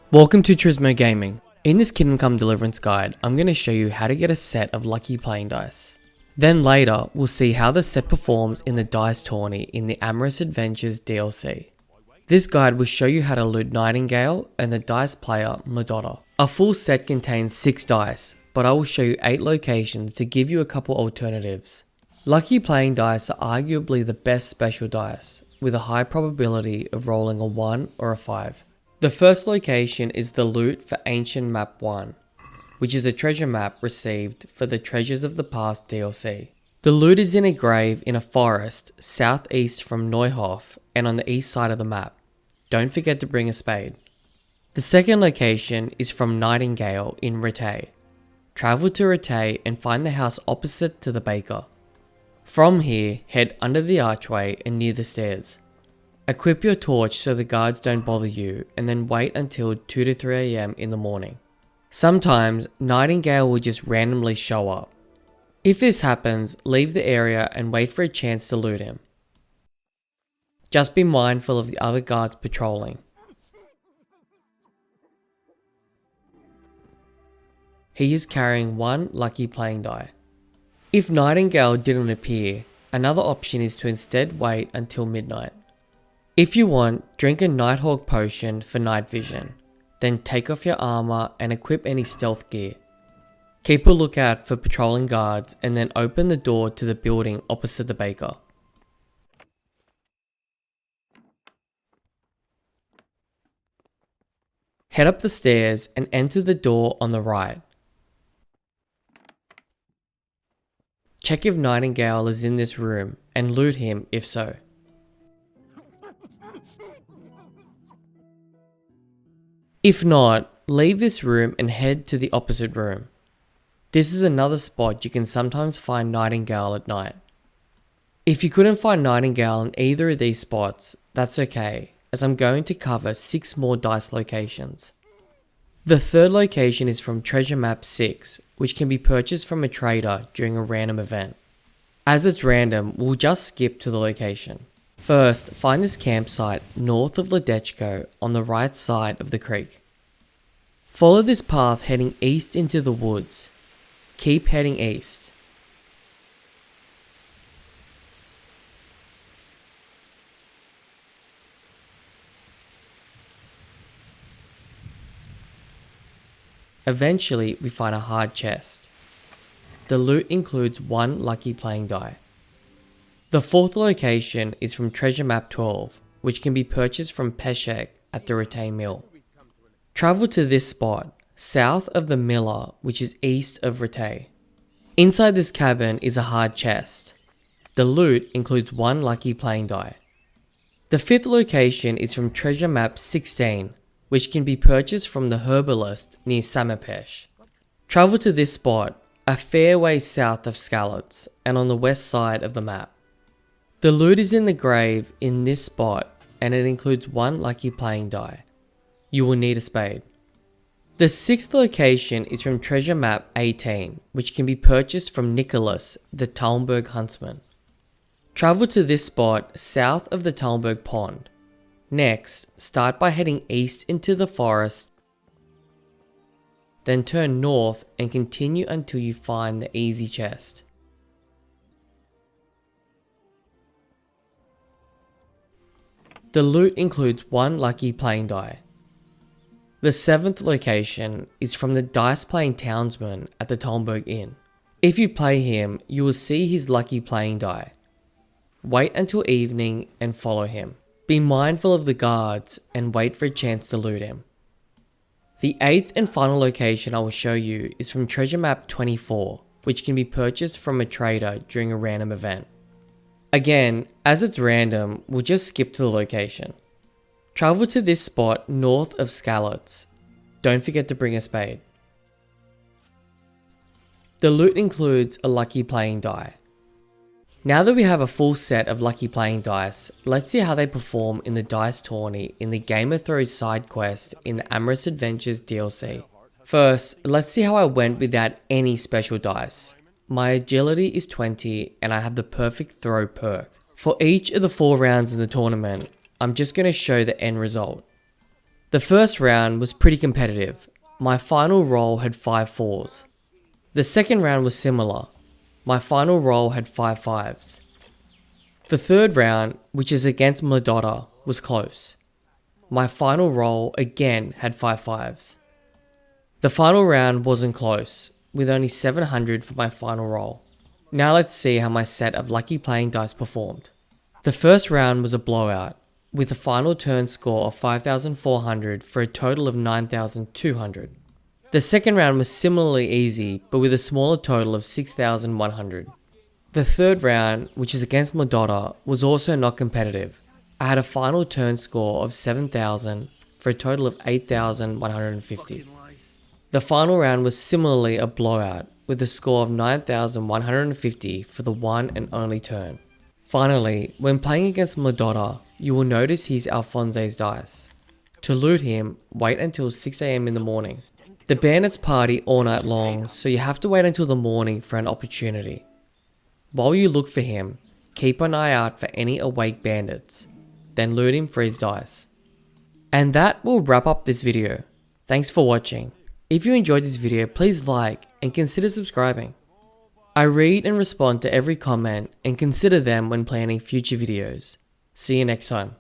Welcome to Trismo Gaming. In this Come Deliverance guide, I'm going to show you how to get a set of lucky playing dice. Then later, we'll see how the set performs in the dice tourney in the Amorous Adventures DLC. This guide will show you how to loot Nightingale and the dice player Mladota. A full set contains 6 dice, but I will show you 8 locations to give you a couple alternatives. Lucky playing dice are arguably the best special dice, with a high probability of rolling a 1 or a 5. The first location is the loot for Ancient Map 1, which is a treasure map received for the Treasures of the Past DLC. The loot is in a grave in a forest southeast from Neuhof and on the east side of the map. Don't forget to bring a spade. The second location is from Nightingale in Rattay. Travel to Rattay and find the house opposite to the baker. From here, head under the archway and near the stairs. Equip your torch so the guards don't bother you, and then wait until 2 to 3 am in the morning. Sometimes, Nightingale will just randomly show up. If this happens, leave the area and wait for a chance to loot him. Just be mindful of the other guards patrolling. He is carrying 1 lucky playing die. If Nightingale didn't appear, another option is to instead wait until midnight. If you want, drink a Nighthawk potion for night vision, then take off your armor and equip any stealth gear. Keep a lookout for patrolling guards and then open the door to the building opposite the baker. Head up the stairs and enter the door on the right. Check if Nightingale is in this room and loot him if so. If not, leave this room and head to the opposite room. This is another spot you can sometimes find Nightingale at night. If you couldn't find Nightingale in either of these spots, that's okay, as I'm going to cover 6 more dice locations. The third location is from Treasure Map 6, which can be purchased from a trader during a random event. As it's random, we'll just skip to the location. First, find this campsite north of Mladota on the right side of the creek. Follow this path heading east into the woods. Keep heading east. Eventually, we find a hard chest. The loot includes 1 lucky playing die. The fourth location is from Treasure Map 12, which can be purchased from Peshek at the Rattay Mill. Travel to this spot, south of the Miller, which is east of Rattay. Inside this cabin is a hard chest. The loot includes 1 lucky playing die. The fifth location is from Treasure Map 16, which can be purchased from the herbalist near Samapesh. Travel to this spot, a fair way south of Skalitz and on the west side of the map. The loot is in the grave in this spot and it includes 1 lucky playing die. You will need a spade. The sixth location is from Treasure Map 18, which can be purchased from Nicholas, the Talmberg huntsman. Travel to this spot south of the Talmberg pond. Next, start by heading east into the forest, then turn north and continue until you find the easy chest. The loot includes 1 lucky playing die. The seventh location is from the dice playing townsman at the Talmberg Inn. If you play him, you will see his lucky playing die. Wait until evening and follow him. Be mindful of the guards and wait for a chance to loot him. The 8th and final location I will show you is from Treasure Map 24, which can be purchased from a trader during a random event. Again, as it's random, we'll just skip to the location. Travel to this spot north of Skalitz. Don't forget to bring a spade. The loot includes a lucky playing die. Now that we have a full set of lucky playing dice, let's see how they perform in the dice tourney in the Game of Thrones side quest in the Amorous Adventures DLC. First, let's see how I went without any special dice. My agility is 20 and I have the perfect throw perk. For each of the 4 rounds in the tournament, I'm just going to show the end result. The first round was pretty competitive. My final roll had 5 4s. The second round was similar. My final roll had 5 5s. The third round, which is against Mladota, was close. My final roll again had 5 5s. The final round wasn't close, with only 700 for my final roll. Now let's see how my set of lucky playing dice performed. The first round was a blowout, with a final turn score of 5,400 for a total of 9,200. The second round was similarly easy, but with a smaller total of 6,100. The third round, which is against Mladota, was also not competitive. I had a final turn score of 7,000 for a total of 8,150. The final round was similarly a blowout, with a score of 9,150 for the one and only turn. Finally, when playing against Mladota, you will notice he's Alphonse's dice. To loot him, wait until 6 AM in the morning. The bandits party all night long, so you have to wait until the morning for an opportunity. While you look for him, keep an eye out for any awake bandits, then loot him for his dice. And that will wrap up this video. Thanks for watching. If you enjoyed this video, please like and consider subscribing. I read and respond to every comment and consider them when planning future videos. See you next time.